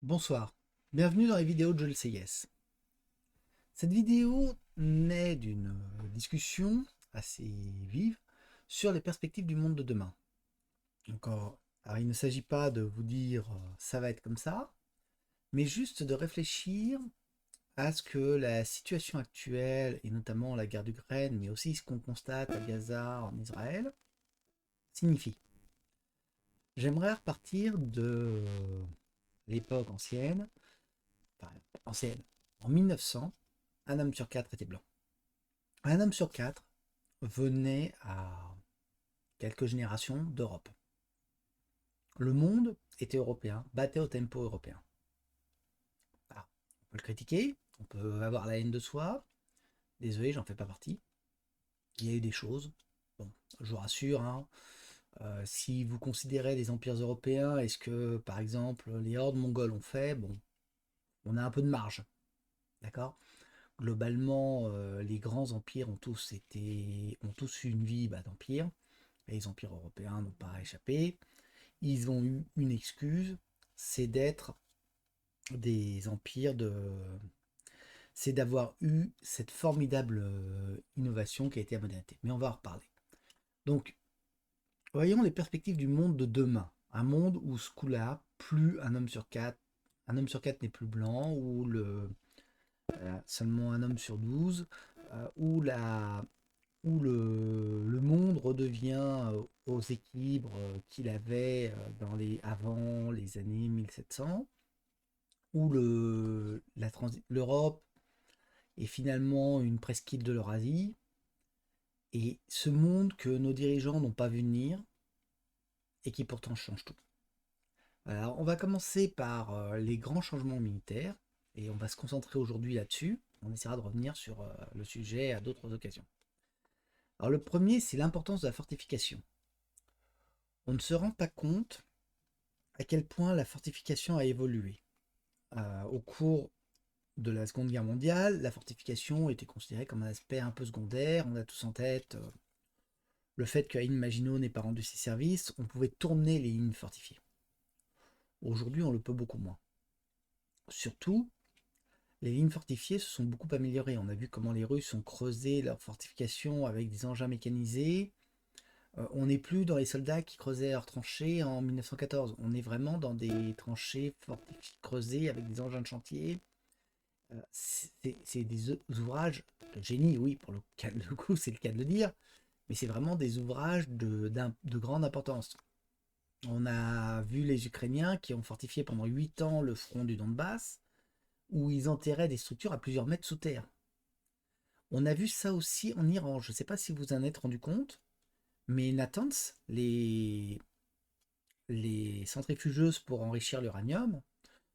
Bonsoir, bienvenue dans les vidéos de Je le sais yes. Cette vidéo naît d'une discussion assez vive sur les perspectives du monde de demain. Alors, il ne s'agit pas de vous dire ça va être comme ça, mais juste de réfléchir à ce que la situation actuelle, et notamment la guerre d'Ukraine, mais aussi ce qu'on constate à Gaza, en Israël, signifie. J'aimerais repartir de l'époque ancienne, enfin ancienne, en 1900, un homme sur quatre était blanc. Un homme sur quatre venait à quelques générations d'Europe. Le monde était européen, battait au tempo européen. Alors, on peut le critiquer, on peut avoir la haine de soi. Désolé, j'en fais pas partie. Il y a eu des choses. Bon, je vous rassure, hein, si vous considérez les empires européens, est-ce que, par exemple, les hordes mongoles ont fait, bon, on a un peu de marge, d'accord. Globalement, les grands empires ont tous eu une vie d'empire. Les empires européens n'ont pas échappé. Ils ont eu une excuse, c'est d'être des empires de. C'est d'avoir eu cette formidable innovation qui a été la modernité. Mais on va en reparler. Donc, voyons les perspectives du monde de demain. Un monde où ce coup-là, plus un homme sur quatre n'est plus blanc, où seulement un homme sur 12, où, le monde redevient aux équilibres qu'il avait avant les années 1700, où l'Europe est finalement une presqu'île de l'Eurasie, et ce monde que nos dirigeants n'ont pas vu venir, et qui pourtant change tout. Alors, on va commencer par les grands changements militaires, et on va se concentrer aujourd'hui là-dessus. On essaiera de revenir sur le sujet à d'autres occasions. Alors, le premier, c'est l'importance de la fortification. On ne se rend pas compte à quel point la fortification a évolué. Au cours de la Seconde Guerre mondiale, la fortification était considérée comme un aspect un peu secondaire. On a tous en tête le fait que Maginot n'ait pas rendu ses services. On pouvait tourner les lignes fortifiées. Aujourd'hui, on le peut beaucoup moins. Surtout, les lignes fortifiées se sont beaucoup améliorées. On a vu comment les Russes ont creusé leurs fortifications avec des engins mécanisés. On n'est plus dans les soldats qui creusaient leurs tranchées en 1914. On est vraiment dans des tranchées creusées avec des engins de chantier. C'est des ouvrages de génie, oui, pour le coup, c'est le cas de le dire, mais c'est vraiment des ouvrages de grande importance. On a vu les Ukrainiens qui ont fortifié pendant 8 ans le front du Donbass, où ils enterraient des structures à plusieurs mètres sous terre. On a vu ça aussi en Iran. Je ne sais pas si vous en êtes rendu compte, mais Natanz, les centrifugeuses pour enrichir l'uranium,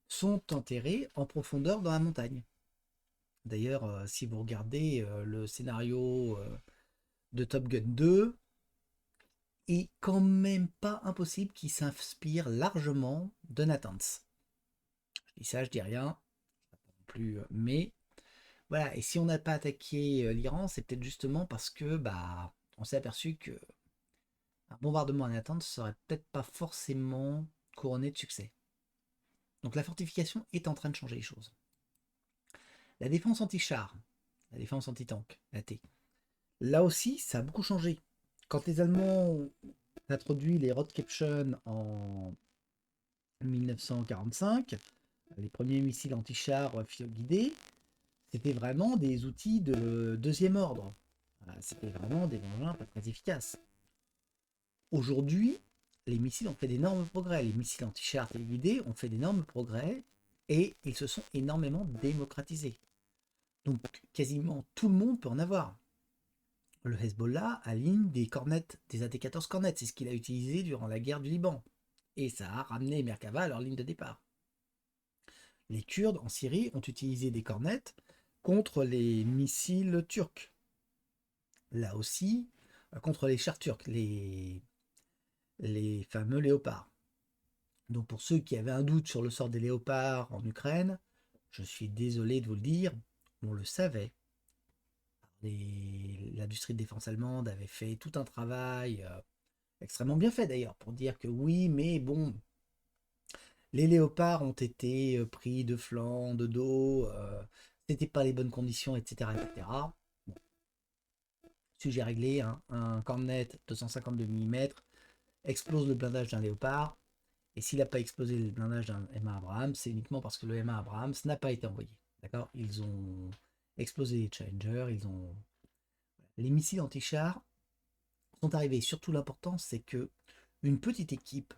sont enterrées en profondeur dans la montagne. D'ailleurs, si vous regardez le scénario de Top Gun 2, il est quand même pas impossible qu'il s'inspire largement de Natanz. Je dis ça, je dis rien, plus, mais voilà. Et si on n'a pas attaqué l'Iran, c'est peut-être justement parce que on s'est aperçu que un bombardement à Natanz serait peut-être pas forcément couronné de succès. Donc la fortification est en train de changer les choses. La défense anti-char, la défense anti-tank, la T. Là aussi, ça a beaucoup changé. Quand les Allemands ont introduit les Rohrkepschen en 1945, les premiers missiles anti-chars guidés, c'était vraiment des outils de deuxième ordre. C'était vraiment des engins pas très efficaces. Aujourd'hui, les missiles ont fait d'énormes progrès. Les missiles anti-chars téléguidés ont fait d'énormes progrès et ils se sont énormément démocratisés. Donc quasiment tout le monde peut en avoir. Le Hezbollah aligne des cornettes, des AT-14 Cornettes, c'est ce qu'il a utilisé durant la guerre du Liban. Et ça a ramené Merkava à leur ligne de départ. Les Kurdes en Syrie ont utilisé des cornettes contre les missiles turcs. Là aussi, contre les chars turcs, les fameux léopards. Donc pour ceux qui avaient un doute sur le sort des léopards en Ukraine, je suis désolé de vous le dire, on le savait. L'industrie de défense allemande avait fait tout un travail extrêmement bien fait d'ailleurs pour dire que oui, mais bon, Les léopards ont été pris de flanc, de dos, c'était pas les bonnes conditions, etc. etc. Bon, sujet réglé, hein. Un Cornet 252 mm explose le blindage d'un léopard, et s'il n'a pas explosé le blindage d'un M1 Abrams, c'est uniquement parce que le M1 Abrams n'a pas été envoyé. D'accord. Ils ont explosé les Challenger, ils ont. Les missiles anti-chars sont arrivés. Surtout, l'important, c'est que une petite équipe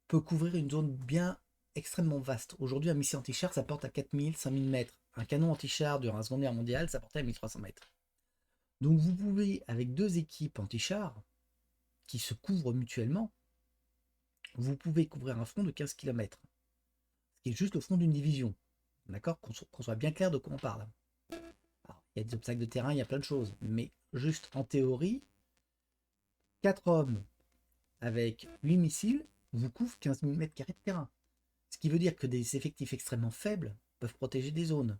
peut couvrir une zone bien extrêmement vaste. Aujourd'hui, un missile anti-char, ça porte à 4000, 5000 mètres. Un canon anti-char durant la Seconde Guerre mondiale, ça portait à 1300 mètres. Donc vous pouvez, avec deux équipes anti-chars qui se couvrent mutuellement, vous pouvez couvrir un front de 15 km, ce qui est juste le front d'une division. D'accord. Qu'on soit bien clair de quoi on parle. Alors, il y a des obstacles de terrain, il y a plein de choses, mais juste en théorie, 4 hommes avec 8 missiles vous couvrent 15 000 m² de terrain. Ce qui veut dire que des effectifs extrêmement faibles peuvent protéger des zones.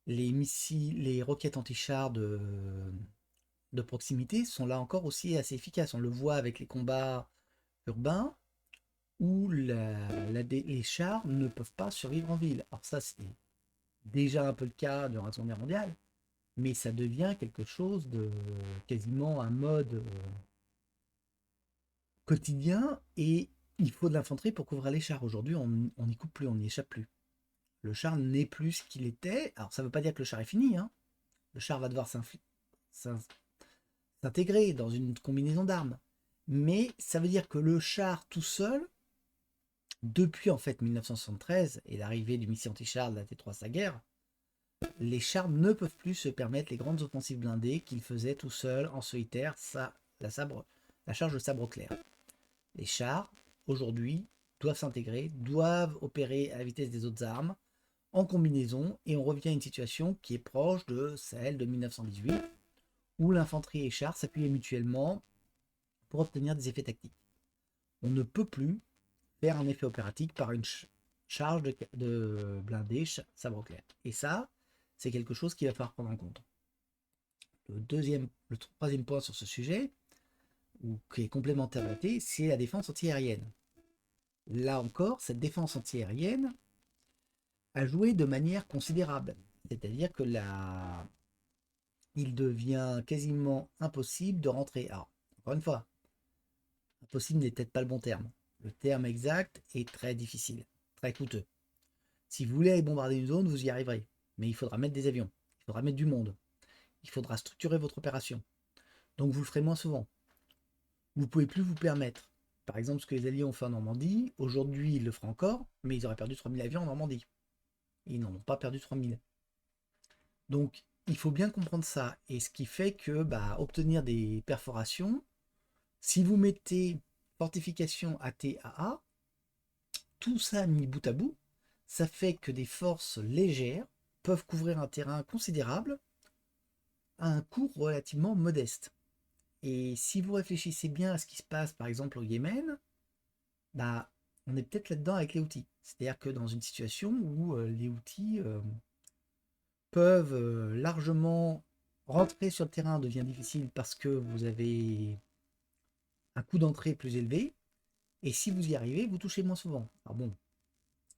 Les missiles, les roquettes anti-chars de proximité sont là encore aussi assez efficaces. On le voit avec les combats urbains où les chars ne peuvent pas survivre en ville. Alors ça, c'est déjà un peu le cas durant la Seconde Guerre mondiale, mais ça devient quelque chose de quasiment un mode quotidien, et il faut de l'infanterie pour couvrir les chars. Aujourd'hui, on n'y coupe plus, on n'y échappe plus. Le char n'est plus ce qu'il était. Alors ça ne veut pas dire que le char est fini, hein. Le char va devoir s'intégrer dans une combinaison d'armes. Mais ça veut dire que le char tout seul, depuis en fait 1973 et l'arrivée du missile anti-char de la T3 Sager, les chars ne peuvent plus se permettre les grandes offensives blindées qu'ils faisaient tout seuls en solitaire, la charge de sabre clair. Les chars, aujourd'hui, doivent s'intégrer, doivent opérer à la vitesse des autres armes, en combinaison, et on revient à une situation qui est proche de celle de 1918, où l'infanterie et les chars s'appuyaient mutuellement pour obtenir des effets tactiques. On ne peut plus faire un effet opératique par une charge de blindés sabre clair. Et ça, c'est quelque chose qu'il va falloir prendre en compte. Le troisième point sur ce sujet, ou qui est complémentaire à la c'est la défense antiaérienne. Là encore, cette défense antiaérienne a joué de manière considérable. C'est-à-dire que il devient quasiment impossible de rentrer. Alors, encore une fois, impossible n'est peut-être pas le bon terme. Le terme exact est très difficile, très coûteux. Si vous voulez aller bombarder une zone, vous y arriverez. Mais il faudra mettre des avions, il faudra mettre du monde, il faudra structurer votre opération. Donc vous le ferez moins souvent. Vous ne pouvez plus vous permettre. Par exemple, ce que les Alliés ont fait en Normandie, aujourd'hui ils le feraient encore, mais ils auraient perdu 3000 avions en Normandie. Ils n'en ont pas perdu 3000. Donc il faut bien comprendre ça. Et ce qui fait que obtenir des perforations, si vous mettez fortification AT-AA, tout ça mis bout à bout, ça fait que des forces légères peuvent couvrir un terrain considérable à un coût relativement modeste. Et si vous réfléchissez bien à ce qui se passe par exemple au Yémen, on est peut-être là-dedans avec les Houthis. C'est-à-dire que dans une situation où les Houthis peuvent largement rentrer sur le terrain devient difficile parce que vous avez un coût d'entrée plus élevé, et si vous y arrivez, vous touchez moins souvent. Alors bon,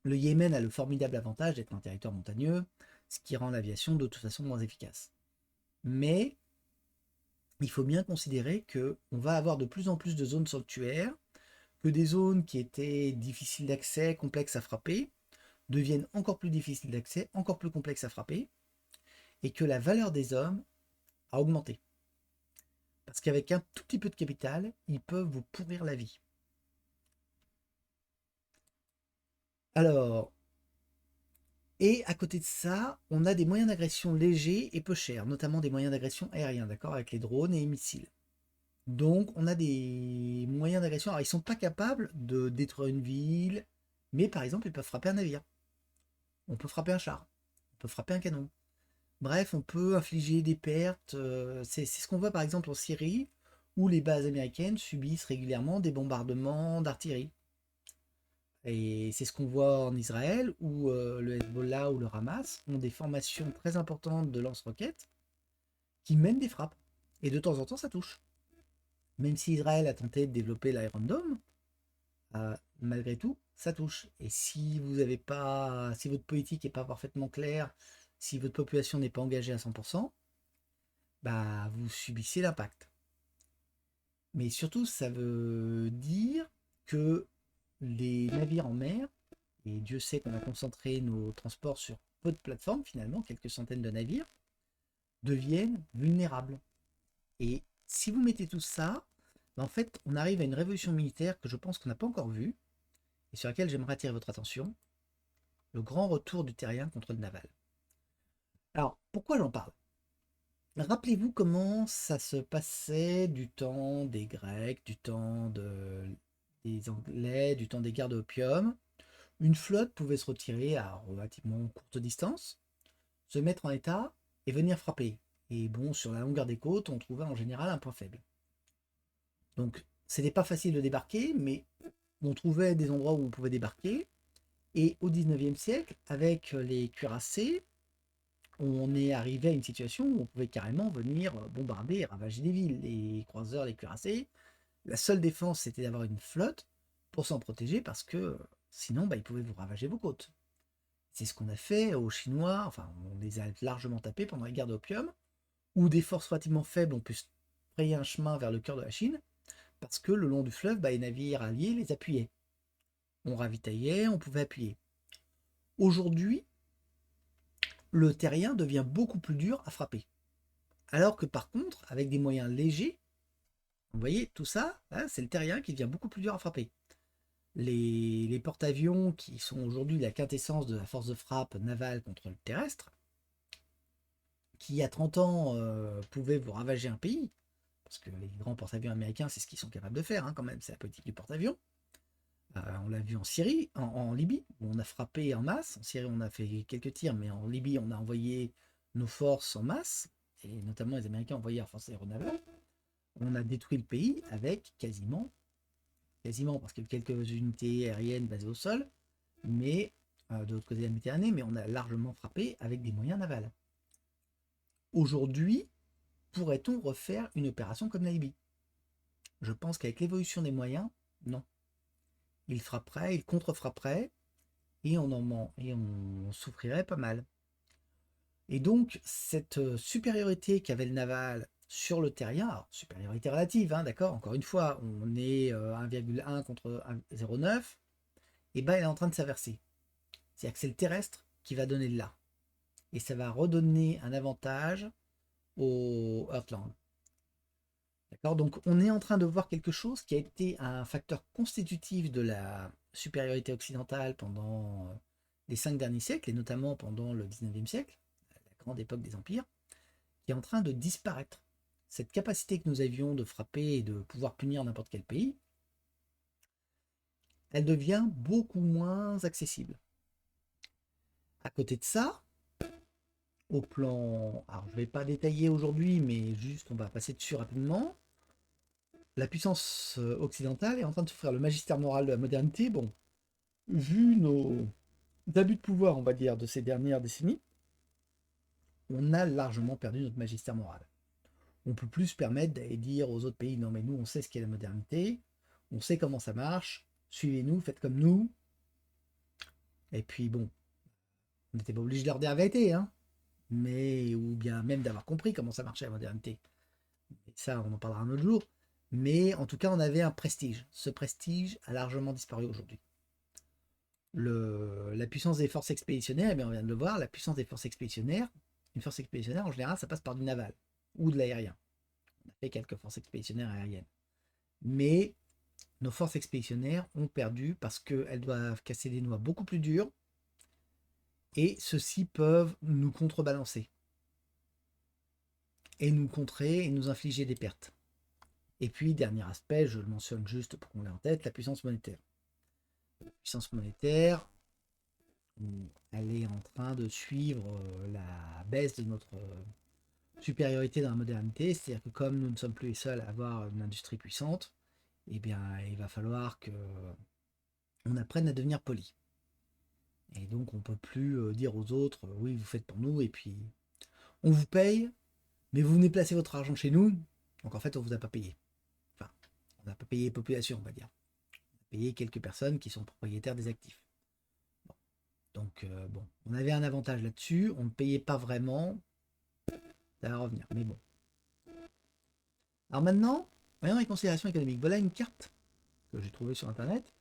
le Yémen a le formidable avantage d'être un territoire montagneux, ce qui rend l'aviation de toute façon moins efficace. Mais il faut bien considérer qu'on va avoir de plus en plus de zones sanctuaires, que des zones qui étaient difficiles d'accès, complexes à frapper, deviennent encore plus difficiles d'accès, encore plus complexes à frapper, et que la valeur des hommes a augmenté. Parce qu'avec un tout petit peu de capital, ils peuvent vous pourrir la vie. Alors, et à côté de ça, on a des moyens d'agression légers et peu chers, notamment des moyens d'agression aériens, d'accord, avec les drones et les missiles. Donc, on a des moyens d'agression. Alors, ils ne sont pas capables de détruire une ville, mais par exemple, ils peuvent frapper un navire. On peut frapper un char. On peut frapper un canon. Bref, on peut infliger des pertes. C'est ce qu'on voit par exemple en Syrie, où les bases américaines subissent régulièrement des bombardements d'artillerie. Et c'est ce qu'on voit en Israël, où le Hezbollah ou le Hamas ont des formations très importantes de lance-roquettes qui mènent des frappes. Et de temps en temps, ça touche. Même si Israël a tenté de développer l'Iron Dome, malgré tout, ça touche. Et si vous avez pas, si votre politique n'est pas parfaitement claire, si votre population n'est pas engagée à 100%, bah vous subissez l'impact. Mais surtout, ça veut dire que les navires en mer, et Dieu sait qu'on a concentré nos transports sur peu de plateformes finalement, quelques centaines de navires, deviennent vulnérables. Et si vous mettez tout ça, en fait, on arrive à une révolution militaire que je pense qu'on n'a pas encore vue, et sur laquelle j'aimerais attirer votre attention, le grand retour du terrien contre le naval. Alors, pourquoi j'en parle? Rappelez-vous comment ça se passait du temps des Grecs, des Anglais, du temps des guerres d'opium. Une flotte pouvait se retirer à relativement courte distance, se mettre en état et venir frapper. Et bon, sur la longueur des côtes, on trouvait en général un point faible. Donc, c'était pas facile de débarquer, mais on trouvait des endroits où on pouvait débarquer. Et au 19e siècle, avec les cuirassés, on est arrivé à une situation où on pouvait carrément venir bombarder et ravager des villes. Les croiseurs, les cuirassés, la seule défense, c'était d'avoir une flotte pour s'en protéger parce que sinon, bah, ils pouvaient vous ravager vos côtes. C'est ce qu'on a fait aux Chinois, enfin, on les a largement tapés pendant les guerres d'opium, où des forces relativement faibles ont pu se frayer un chemin vers le cœur de la Chine, parce que le long du fleuve, bah, les navires alliés les appuyaient. On ravitaillait, on pouvait appuyer. Aujourd'hui, le terrien devient beaucoup plus dur à frapper. Alors que par contre, avec des moyens légers, vous voyez, tout ça, hein, c'est le terrien qui devient beaucoup plus dur à frapper. Les porte-avions, qui sont aujourd'hui la quintessence de la force de frappe navale contre le terrestre, qui il y a 30 ans pouvaient vous ravager un pays, parce que les grands porte-avions américains, c'est ce qu'ils sont capables de faire, hein, quand même, c'est la politique du porte-avions. On l'a vu en Syrie, en Libye, où on a frappé en masse. En Syrie, on a fait quelques tirs, mais en Libye, on a envoyé nos forces en masse, et notamment les Américains ont envoyé leur force aéronavale. On a détruit le pays avec quasiment, parce qu'il y a quelques unités aériennes basées au sol, mais de l'autre côté de la Méditerranée, mais on a largement frappé avec des moyens navals. Aujourd'hui, pourrait-on refaire une opération comme la Libye? Je pense qu'avec l'évolution des moyens, non. Il frapperait, il contre-frapperait, et on souffrirait pas mal. Et donc, cette supériorité qu'avait le naval sur le terrien, alors, supériorité relative, hein, d'accord, encore une fois, on est 1,1 contre 0,9, et ben elle est en train de s'inverser. C'est-à-dire que c'est le terrestre qui va donner de là. Et ça va redonner un avantage au Heartland. D'accord. Donc on est en train de voir quelque chose qui a été un facteur constitutif de la supériorité occidentale pendant les 5 derniers siècles, et notamment pendant le 19e siècle, la grande époque des empires, qui est en train de disparaître. Cette capacité que nous avions de frapper et de pouvoir punir n'importe quel pays, elle devient beaucoup moins accessible. À côté de ça, au plan, alors je ne vais pas détailler aujourd'hui, mais juste on va passer dessus rapidement, la puissance occidentale est en train de souffrir. Le magistère moral de la modernité, bon, vu nos abus de pouvoir, on va dire, de ces dernières décennies, on a largement perdu notre magistère moral. On ne peut plus se permettre d'aller dire aux autres pays, non mais nous on sait ce qu'est la modernité, on sait comment ça marche, suivez-nous, faites comme nous. Et puis bon, on n'était pas obligé de leur dire la vérité, hein, mais, ou bien même d'avoir compris comment ça marchait la modernité. Et ça, on en parlera un autre jour. Mais en tout cas, on avait un prestige. Ce prestige a largement disparu aujourd'hui. La puissance des forces expéditionnaires, eh bien, on vient de le voir, la puissance des forces expéditionnaires, une force expéditionnaire, en général, ça passe par du naval ou de l'aérien. On a fait quelques forces expéditionnaires aériennes. Mais nos forces expéditionnaires ont perdu parce qu'elles doivent casser des noix beaucoup plus dures et ceux-ci peuvent nous contrebalancer et nous contrer et nous infliger des pertes. Et puis, dernier aspect, je le mentionne juste pour qu'on l'ait en tête, la puissance monétaire. La puissance monétaire, elle est en train de suivre la baisse de notre supériorité dans la modernité, c'est-à-dire que comme nous ne sommes plus les seuls à avoir une industrie puissante, eh bien, il va falloir que on apprenne à devenir poli. Et donc, on ne peut plus dire aux autres, oui, vous faites pour nous, et puis on vous paye, mais vous venez placer votre argent chez nous, donc en fait, on ne vous a pas payé. Enfin, on n'a pas payé les populations, on va dire. On a payer quelques personnes qui sont propriétaires des actifs. Bon. Donc, bon, on avait un avantage là-dessus, on ne payait pas vraiment, ça va revenir, mais bon. Alors maintenant, voyons les considérations économiques. Voilà une carte que j'ai trouvée sur Internet,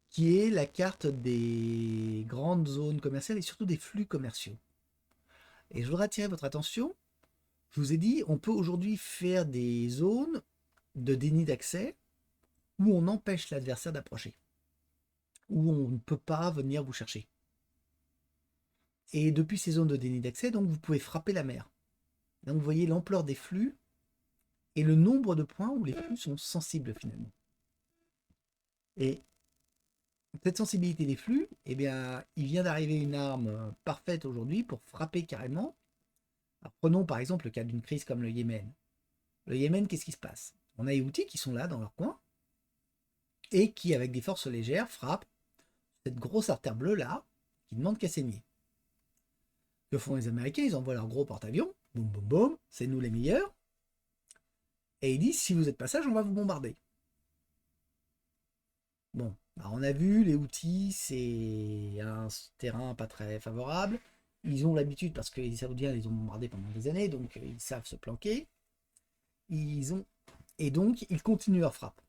qui est la carte des grandes zones commerciales et surtout des flux commerciaux. Et je voudrais attirer votre attention. Je vous ai dit, on peut aujourd'hui faire des zones de déni d'accès où on empêche l'adversaire d'approcher, où on ne peut pas venir vous chercher. Et depuis ces zones de déni d'accès, donc vous pouvez frapper la mer. Donc vous voyez l'ampleur des flux et le nombre de points où les flux sont sensibles finalement. Et cette sensibilité des flux, eh bien, il vient d'arriver une arme parfaite aujourd'hui pour frapper carrément. Alors, prenons par exemple le cas d'une crise comme le Yémen. Le Yémen, qu'est-ce qui se passe? On a les Houthis qui sont là dans leur coin et qui, avec des forces légères, frappent cette grosse artère bleue là qui ne demande qu'à saigner. Que font les Américains? Ils envoient leur gros porte-avions, boum boum boum, c'est nous les meilleurs, et ils disent si vous êtes pas sage, on va vous bombarder. Bon, alors on a vu, les Houthis, c'est un terrain pas très favorable. Ils ont l'habitude, parce que les Saoudiens les ont bombardés pendant des années, donc ils savent se planquer. Et donc, ils continuent leur frappe.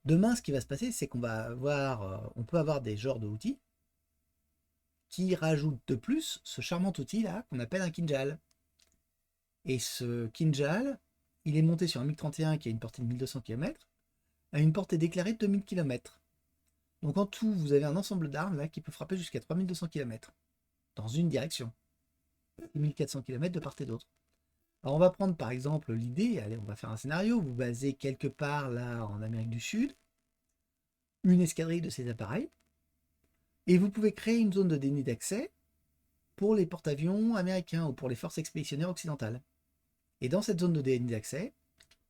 Demain, ce qui va se passer, c'est qu'on va avoir, on peut avoir des genres de Houthis qui rajoutent de plus ce charmant outil là qu'on appelle un Kinjal. Et ce Kinjal, il est monté sur un MiG-31 qui a une portée de 1200 km, à une portée déclarée de 2000 km. Donc en tout, vous avez un ensemble d'armes là qui peut frapper jusqu'à 3200 km dans une direction. 1400 km de part et d'autre. Alors on va prendre par exemple l'idée, allez, on va faire un scénario, vous basez quelque part là en Amérique du Sud, une escadrille de ces appareils, et vous pouvez créer une zone de déni d'accès pour les porte-avions américains ou pour les forces expéditionnaires occidentales. Et dans cette zone de déni d'accès,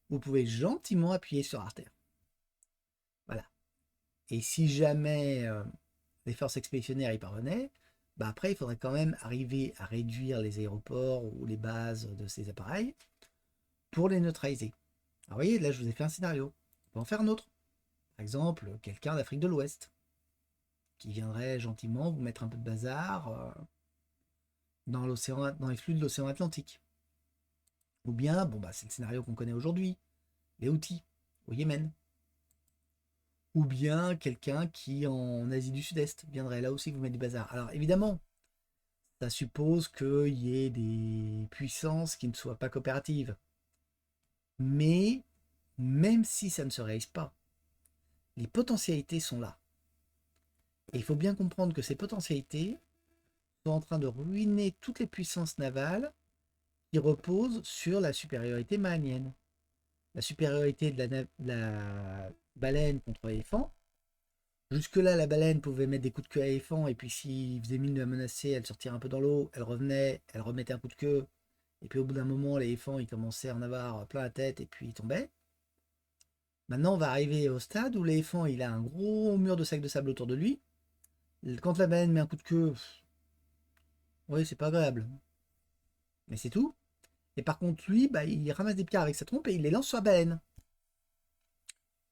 vous pouvez gentiment appuyer sur artère. Voilà. Et si jamais les forces expéditionnaires y parvenaient, bah après il faudrait quand même arriver à réduire les aéroports ou les bases de ces appareils pour les neutraliser. Alors vous voyez, là je vous ai fait un scénario. On peut en faire un autre. Par exemple, quelqu'un d'Afrique de l'Ouest qui viendrait gentiment vous mettre un peu de bazar dans l'océan, dans les flux de l'océan Atlantique. Ou bien, bon bah c'est le scénario qu'on connaît aujourd'hui, les Houthis au Yémen. Ou bien quelqu'un qui en Asie du Sud-Est viendrait là aussi vous mettre du bazar. Alors évidemment, ça suppose qu'il y ait des puissances qui ne soient pas coopératives. Mais même si ça ne se réalise pas, les potentialités sont là. Et il faut bien comprendre que ces potentialités sont en train de ruiner toutes les puissances navales qui reposent sur la supériorité malienne. La supériorité de la baleine contre l'éléphant. Jusque-là, la baleine pouvait mettre des coups de queue à l'éléphant, et puis s'il faisait mine de la menacer, elle sortirait un peu dans l'eau, elle revenait, elle remettait un coup de queue, et puis au bout d'un moment, l'éléphant, il commençait à en avoir plein la tête, et puis il tombait. Maintenant, on va arriver au stade où l'éléphant, il a un gros mur de sacs de sable autour de lui. Quand la baleine met un coup de queue, oui, c'est pas agréable, mais c'est tout. Et par contre, lui, bah, il ramasse des pierres avec sa trompe et il les lance sur la baleine.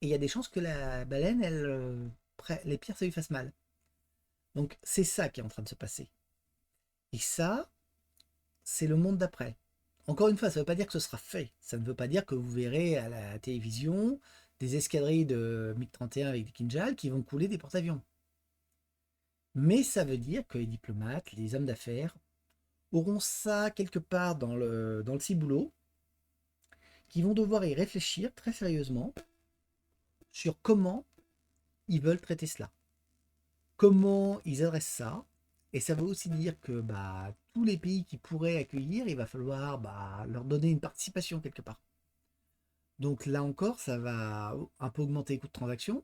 Et il y a des chances que la baleine, elle, les pierres, ça lui fasse mal. Donc c'est ça qui est en train de se passer. Et ça, c'est le monde d'après. Encore une fois, ça ne veut pas dire que ce sera fait. Ça ne veut pas dire que vous verrez à la télévision des escadrilles de MiG-31 avec des Kinjal qui vont couler des porte-avions. Mais ça veut dire que les diplomates, les hommes d'affaires, auront ça quelque part dans le ciboulot, qui vont devoir y réfléchir très sérieusement sur comment ils veulent traiter cela. Comment ils adressent ça. Et ça veut aussi dire que bah, tous les pays qui pourraient accueillir, il va falloir bah, leur donner une participation quelque part. Donc là encore, ça va un peu augmenter les coûts de transaction,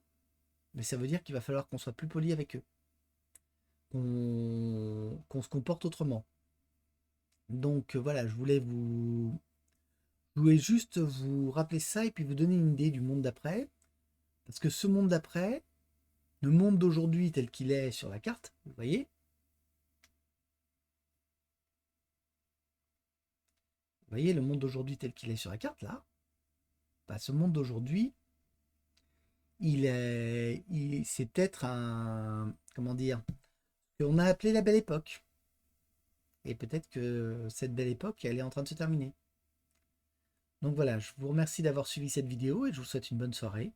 mais ça veut dire qu'il va falloir qu'on soit plus poli avec eux, qu'on se comporte autrement. Donc voilà, je voulais juste vous rappeler ça et puis vous donner une idée du monde d'après, parce que ce monde d'après, le monde d'aujourd'hui tel qu'il est sur la carte, vous voyez le monde d'aujourd'hui tel qu'il est sur la carte là, bah, ce monde d'aujourd'hui, c'est peut-être comment dire, qu'on a appelé la belle époque. Et peut-être que cette belle époque, elle est en train de se terminer. Donc voilà, je vous remercie d'avoir suivi cette vidéo et je vous souhaite une bonne soirée.